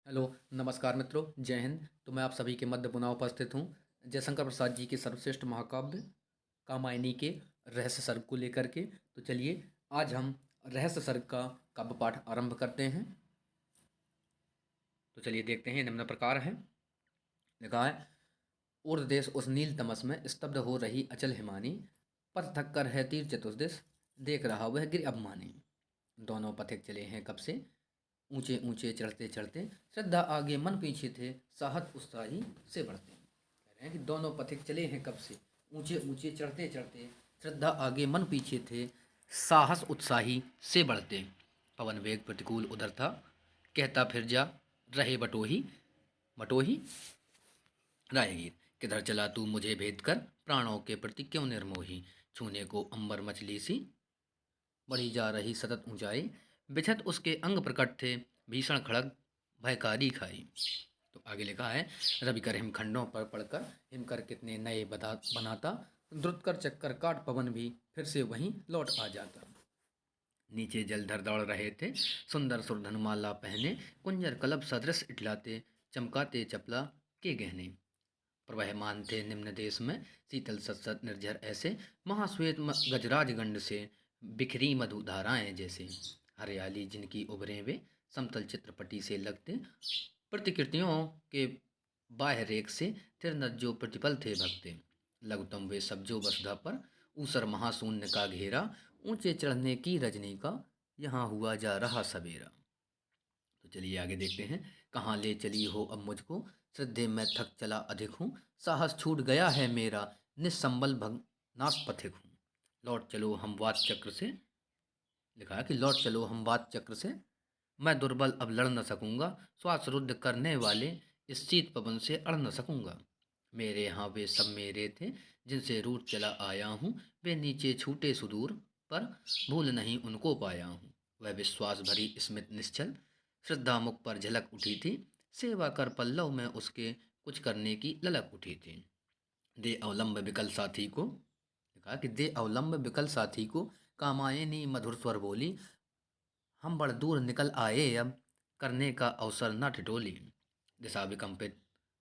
Hello, नमस्कार मित्रों, जय हिंद। तो मैं आप सभी के मध्य पुनः उपस्थित हूँ जयशंकर प्रसाद जी के सर्वश्रेष्ठ महाकाव्य कामायनी के रहस्य सर्ग को लेकर के। तो चलिए आज हम रहस्य सर्ग का काव्य पाठ आरंभ करते हैं। तो चलिए देखते हैं। निम्न प्रकार है। लिखा है, उर्द देश उस नील तमस में स्तब्ध हो रही अचल हिमानी, पथ थक कर है तीर चतुर्दिश, देख रहा वह गिर अभिमानी। दोनों पथिक चले हैं कब से, ऊंचे ऊंचे चढ़ते चढ़ते, श्रद्धा आगे मन पीछे थे, साहस उत्साही से बढ़ते। कह रहे हैं कि दोनों पथिक चले हैं कब से, ऊंचे ऊंचे चढ़ते चढ़ते, श्रद्धा आगे मन पीछे थे, साहस उत्साही से बढ़ते। पवन वेग प्रतिकूल उधर था, कहता फिर जा रहे बटोही बटोही रायगीर। किधर चला तू मुझे भेद कर, प्राणों के प्रति क्यों निर्मोही, छूने को अंबर मछली सी बढ़ी जा रही सतत ऊंचाई, बिछत उसके अंग प्रकट थे, भीषण खड़ग भयकारी खाई। तो आगे लिखा है, रवि कर हिमखंडों पर पड़कर हिमकर कितने नए बनाता, द्रुत कर चक्कर काट पवन भी फिर से वहीं लौट आ जाता। नीचे जलधर दौड़ रहे थे, सुंदर सुरधनुमाला पहने, कुंजर कलब सदृश इटलाते, चमकाते चपला के गहने। प्रवहमान थे निम्न देश में, शीतल सतसत निर्झर ऐसे, महाश्वेत गजराज गंड से बिखरी मधु धाराएं जैसे। हरियाली जिनकी उभरे वे समतल चित्रपटी से लगते, प्रतिकृतियों के बाह्य रेख से तिरनज्जो प्रतिपल थे भगते। लघुतम वे सब्जो वसुधा पर, ऊसर महाशून्य का घेरा, ऊंचे चढ़ने की रजनी का यहाँ हुआ जा रहा सवेरा। तो चलिए आगे देखते हैं। कहाँ ले चली हो अब मुझको, श्रद्धे में थक चला अधिक हूँ, साहस छूट गया है मेरा, निस्संबल भगनाश पथिक हूँ। लौट चलो हम वात चक्र से, लिखा है कि लौट चलो हम वात चक्र से, मैं दुर्बल अब लड़ न सकूंगा, श्वास रुद्ध करने वाले इस शीत पवन से अड़ न सकूंगा। मेरे यहाँ वे सब मेरे थे, जिनसे रूठ चला आया हूँ, वे नीचे छूटे सुदूर पर, भूल नहीं उनको पाया हूँ। वह विश्वास भरी स्मित निश्चल, श्रद्धा मुख पर झलक उठी थी, सेवा कर पल्लव में उसके कुछ करने की ललक उठी थी। दे अवलंब विकल साथी को, कहा कि दे अवलंब विकल साथी को, कामायनी मधुर स्वर बोली, हम बड़ दूर निकल आए अब, करने का अवसर न ठिठोली। दिशा विकम्पित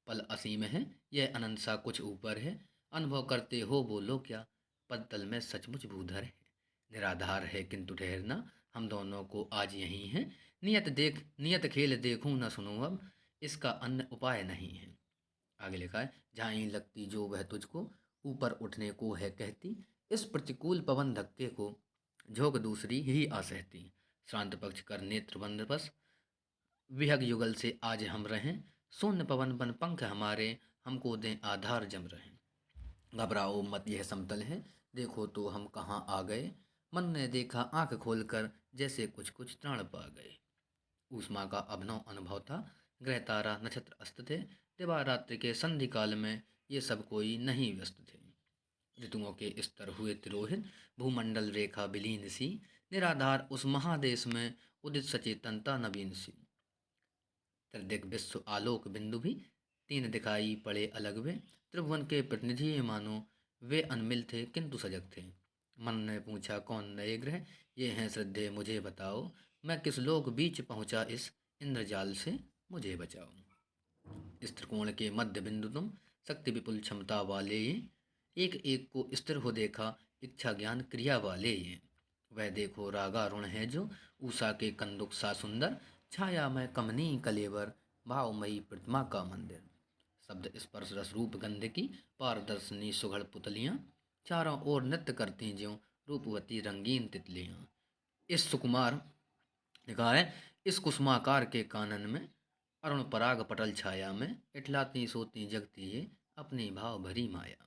पल असीम है, यह अनंत सा कुछ ऊपर है, अनुभव करते हो बोलो क्या, पद तल में सचमुच भूधर है। निराधार है किंतु ठहरना, हम दोनों को आज यही है, नियत खेल देखूं न सुनूं अब, इसका अन्य उपाय नहीं है। आगे लिखा है, जहाँ ही लगती जो वह तुझको, ऊपर उठने को है कहती, इस प्रतिकूल पवन धक्के को झोंक दूसरी ही आ सहती। श्रांत पक्ष कर नेत्र बंद बस, विहग युगल से आज हम रहें, शून्य पवन बन पंख हमारे, हमको दें आधार जम रहें। घबराओ मत यह समतल है, देखो तो हम कहाँ आ गए, मन ने देखा आंख खोलकर, जैसे कुछ कुछ त्राण पा गए। ऊष्मा का अभिनव अनुभव था, ग्रह तारा नक्षत्र अस्त थे, दिवारात्रि के संधि काल में ये सब कोई नहीं व्यस्त थे। ऋतुओं के स्तर हुए तिरोहित, भूमंडल रेखा विलीन सी, निराधार उस महादेश में उदित सचेतनता नवीन सी। त्रिदिक विश्व आलोक बिंदु भी तीन दिखाई पड़े अलग वे, त्रिभुवन के प्रतिनिधि मानो वे अनमिल थे किंतु सजग थे। मन ने पूछा कौन नए ग्रह, ये हैं श्रद्धे मुझे बताओ, मैं किस लोक बीच पहुंचा इस इंद्रजाल से मुझे बचाओ। इस त्रिकोण के मध्य बिंदु तुम, शक्ति विपुल क्षमता वाले ये, एक एक को स्थिर हो देखा, इच्छा ज्ञान क्रिया वाले ये। वह देखो रागारुण है जो, उषा के कंदुक सा सुंदर, छाया में कमनी कलेवर, भावमयी प्रतिमा का मंदिर। शब्द स्पर्श रस रूप गंध की, पारदर्शनी सुघड़ पुतलियाँ, चारों ओर नृत्य करती ज्यों रूपवती रंगीन तितलियाँ। इस सुकुमार, लिखा है, इस कुसुमाकार के कानन में, अरुण पराग पटल छाया में, इठलाती सोती जगती ये अपनी भाव भरी माया में।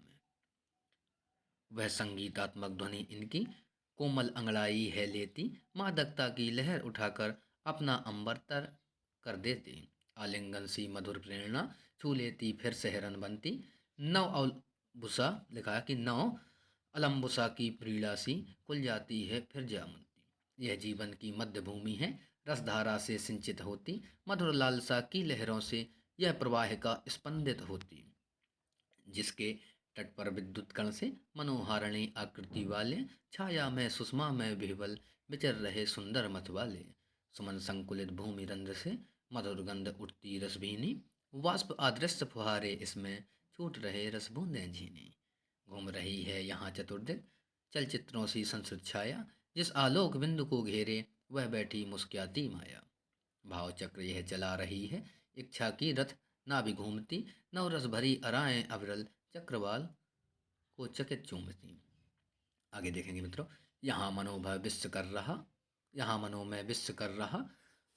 वह संगीतात्मक ध्वनि इनकी, कोमल अंगड़ाई है लेती, मादकता की लहर उठाकर अपना अंबर तर कर देती। आलिंगन सी मधुर प्रेरणा, छू लेती फिर सहरन बनती, नव अवबुसा, लिखा है कि नव अलम्बुसा की प्रीड़ा सी खुल जाती है फिर जामुनती। यह जीवन की मध्य भूमि है, रसधारा से सिंचित होती, मधुर लालसा की लहरों से यह प्रवाह का स्पंदित होती। जिसके तट पर विद्युत कण से मनोहारिणी आकृति वाले, छाया में सुषमा में विह्वल विचर रहे सुंदर मत वाले। सुमन संकुलित भूमि रंध्र से मधुर गंध उठती रसभीनी, वाष्प आदृश्य फुहारे इसमें छूट रहे रस बूंदें झीनी। घूम रही है यहाँ चतुर्दिक चलचित्रों सी संस्कृत छाया, जिस आलोक बिंदु को घेरे वह बैठी मुस्कुराती माया। भाव चक्र यह चला रही है इच्छा की रथ, ना भी घूमती नवरस भरी अराएं अविरल, चक्रवाल को चकित चूमती। आगे देखेंगे मित्रों। यहाँ मनोभय विश्व कर रहा, यहाँ मनो में विश्व कर रहा,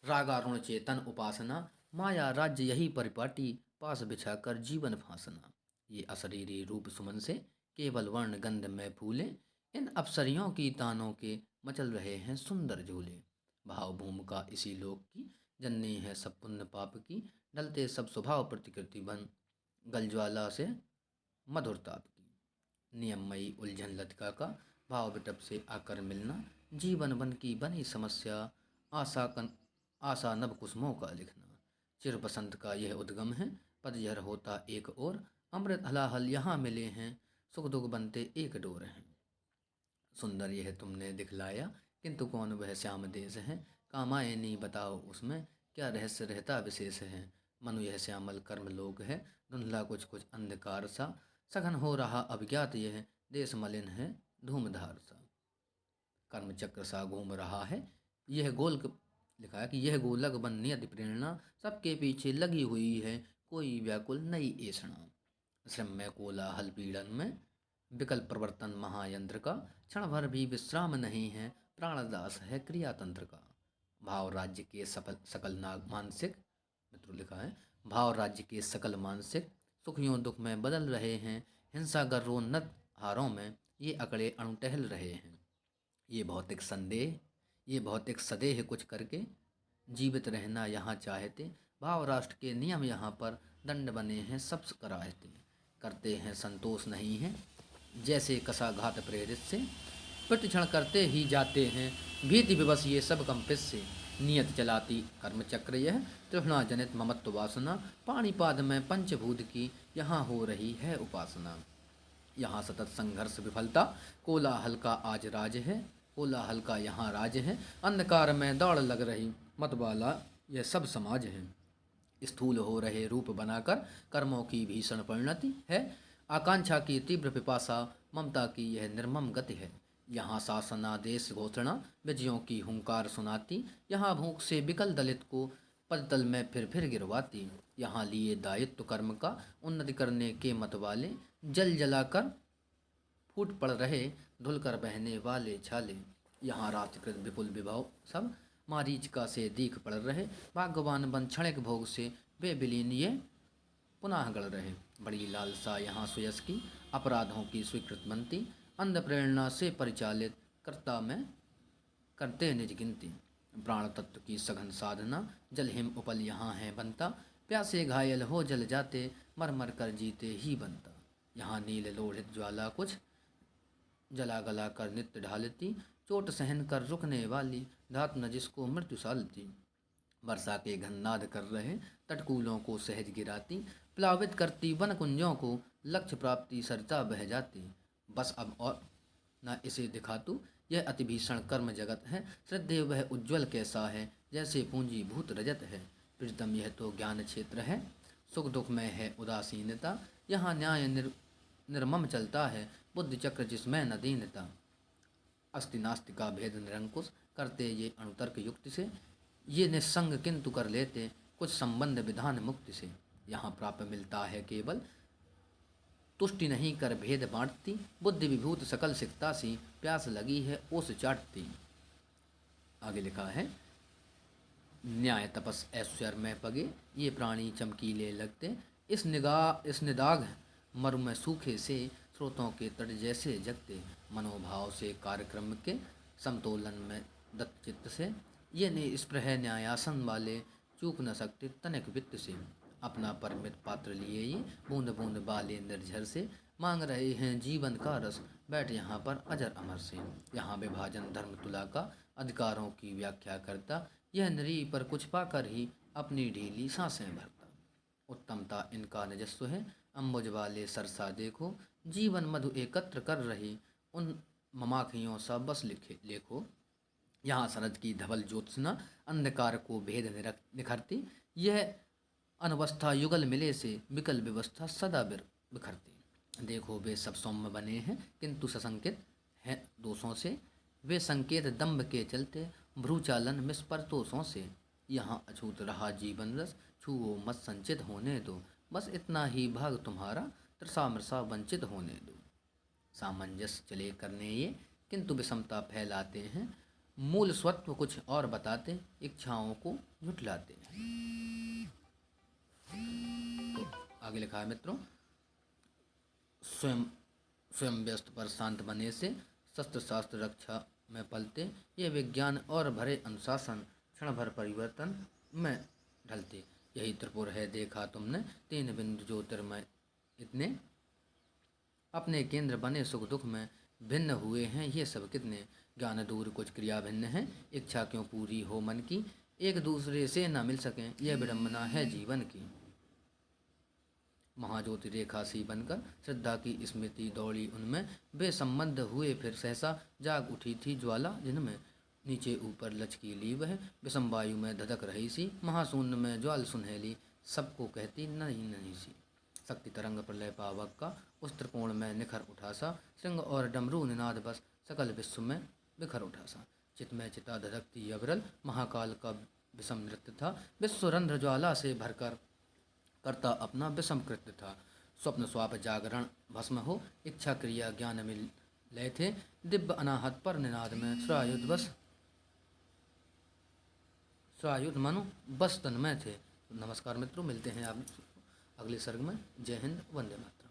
रागारुण चेतन उपासना, माया राज्य यही परिपाटी, पास बिछाकर जीवन फांसना। ये अशरीरी रूप सुमन से केवल वर्ण गंध में फूले, इन अप्सरियों की तानों के मचल रहे हैं सुंदर झूले। भाव भूमि का इसी लोक की, जननी है सब पुण्य पाप की, ढलते सब स्वभाव प्रतिकृति बन, गलज्वाला से मधुर ताप की। नियममयी उलझन लतिका का, भाव विटप से आकर मिलना, जीवन बन की बनी समस्या, आशा नभ कुसुमों का लिखना। चिर बसंत का यह उद्गम है, पतझर होता एक और, अमृत हलाहल यहाँ मिले हैं, सुख दुख बनते एक डोर हैं। सुंदर यह तुमने दिखलाया, किंतु कौन वह श्याम देश है, कामायनी बताओ उसमें क्या रहस्य रहता विशेष है। मनु यह श्यामल कर्म लोक है, धुंधला कुछ कुछ अंधकार सा, सघन हो रहा अज्ञात यह देश मलिन है धूमधार सा। कर्म चक्र सा घूम रहा है यह गोलक, लिखा है कि यह गोलक बन नियत प्रेरणा, सबके पीछे लगी हुई है कोई व्याकुल नई ऐषणा। श्रम में कोलाहल पीड़न में विकल प्रवर्तन महायंत्र का, क्षण भर भी विश्राम नहीं है प्राणदास है क्रियातंत्र का। भाव राज्य के सफल सकल नाग मानसिक, मित्रों लिखा है, भाव राज्य के सकल मानसिक, सुखियों दुख में बदल रहे हैं, हिंसा गर्रोन्नत हारों में ये अकड़े अणु टहल रहे हैं। ये भौतिक संदेह, ये भौतिक सदेह कुछ करके जीवित रहना यहाँ चाहते, भाव राष्ट्र के नियम यहाँ पर दंड बने हैं सब कराहते। करते हैं संतोष नहीं है जैसे कसाघात प्रेरित से, प्रतिक्षण करते ही जाते हैं भीति विवश ये सब कंपित से। नियत चलाती कर्म चक्र यह, तृष्णा जनित ममत्व वासना, पाणिपाद में पंचभूत की यहाँ हो रही है उपासना। यहाँ सतत संघर्ष विफलता, कोलाहल का आज राज है, कोलाहल का यहाँ राज है, अंधकार में दौड़ लग रही मतवाला यह सब समाज है। स्थूल हो रहे रूप बनाकर कर्मों की भीषण परिणति है, आकांक्षा की तीव्र पिपासा, ममता की यह निर्मम गति है। यहाँ शासनादेश घोषणा विजयों की हुंकार सुनाती, यहाँ भूख से विकल दलित को पदतल में फिर गिरवाती। यहाँ लिए दायित्व कर्म का उन्नति करने के मत वाले, जल जलाकर फूट पड़ रहे धुलकर बहने वाले छाले। यहाँ रात्रिकृत विपुल विभव सब मारीचिका से दीख पड़ रहे, भाग्यवान बन क्षणिक भोग से वे विलीन ये पुनः गढ़ रहे। बड़ी लालसा यहाँ सुयस की, अपराधों की स्वीकृत बनती, अंध प्रेरणा से परिचालित करता में करते निज गिनती। प्राण तत्व की सघन साधना, जल हिम उपल यहाँ है बनता, प्यासे घायल हो जल जाते, मर मर कर जीते ही बनता। यहाँ नील लोढ़ित ज्वाला कुछ जला गला कर नित्य ढालती, चोट सहन कर रुकने वाली धात न जिसको मृत्यु सालती। वर्षा के घन्नाद कर रहे तटकूलों को सहज गिराती, प्लावित करती वन कुंजों को लक्ष्य प्राप्ति सरिता बह जाती। बस अब और न इसे दिखा तू, यह अति भीषण कर्म जगत है, श्रद्धेय वह उज्ज्वल कैसा है जैसे पूंजी भूत रजत है। प्रीतम यह तो ज्ञान क्षेत्र है, सुख दुख में है उदासीनता, यहाँ न्याय निर्मम चलता है, बुद्धि चक्र जिसमें न दीनता। अस्ति नास्ति का भेद निरंकुश करते ये अणुतर्क युक्ति से, ये निस्संग किंतु कर लेते कुछ संबंध विधान मुक्ति से। यहाँ प्राप्त मिलता है केवल तुष्टि नहीं कर भेद बांटती, बुद्धि विभूत सकल सिकता सी, प्यास लगी है ओस चाटती। आगे लिखा है, न्याय तपस ऐश्वर्य में पगे ये प्राणी चमकीले लगते, इस निदाघ मरु में सूखे से स्रोतों के तट जैसे जगते। मनोभाव से कार्यक्रम के समतोलन में दत्तचित्त से, ये निस्पृह न्यायासन वाले चूक न सकते तनिक वित्त से। अपना परमित पात्र लिए ये बूंद बूंद बाले निर्झर से, मांग रहे हैं जीवन का रस बैठ यहाँ पर अजर अमर से। यहाँ विभाजन धर्म तुला का अधिकारों की व्याख्या करता, यह नरी पर कुछ पाकर ही अपनी ढीली सांसें भरता। उत्तमता इनका निजस्व है, अम्बुज वाले सरसा देखो, जीवन मधु एकत्र कर रही उन ममाखियों सा बस लिखे लेखो। यहाँ शरद की धवल ज्योत्सना अंधकार को भेद निखरती, यह अनवस्था युगल मिले से विकल व्यवस्था सदा बिखरती। देखो वे सब सौम्य बने हैं किंतु सशंकित हैं दोषों से। वे संकेत दंभ के चलते भ्रूचालन मिस्परतोषों से। यहाँ अछूत रहा जीवन रस छुओ मत संचित होने दो। बस इतना ही भाग तुम्हारा तृषा मृषा वंचित होने दो। सामंजस्य चले करने ये किंतु विषमता फैलाते हैं। मूल स्वत्व कुछ और बताते इच्छाओं को झुठलाते हैं। तो आगे लिखा है मित्रों, स्वयं स्वयं व्यस्त पर शांत बने से शस्त्र शास्त्र रक्षा में पलते। ये विज्ञान और भरे अनुशासन क्षण भर परिवर्तन में ढलते। यही त्रिपुर है देखा तुमने तीन बिंदु ज्योतिर्मय इतने। अपने केंद्र बने सुख दुख में भिन्न हुए हैं ये सब कितने। ज्ञान दूर कुछ क्रिया भिन्न है इच्छा क्यों पूरी हो मन की। एक दूसरे से न मिल सकें यह विडम्बना है जीवन की। महाज्योति रेखा सी बनकर श्रद्धा की स्मृति दौड़ी उनमें। वे संबंध हुए फिर सहसा जाग उठी थी ज्वाला जिनमें। नीचे ऊपर लचकी ली वह विषम वायु में धधक रही सी। महाशून्य में ज्वाल सुनहली सबको कहती नहीं नहीं सी। शक्ति तरंग प्रलय पावक का उस त्रिकोण में निखर उठा सा। श्रृंग और डमरू निनाद बस सकल विश्व में बिखर उठा सा। चित में चिता धधकती अविरल महाकाल का विषम नृत्य था। विश्व रंध्र ज्वाला से भरकर करता अपना विषम कृत्य था। स्वप्न स्वाप जागरण भस्म हो इच्छा क्रिया ज्ञान मिल लय थे। दिव्य अनाहत पर निनाद में श्रायुध मनु बस तन्मय थे। नमस्कार मित्रों, मिलते हैं आप अगले सर्ग में। जय हिंद, वंदे मातरम।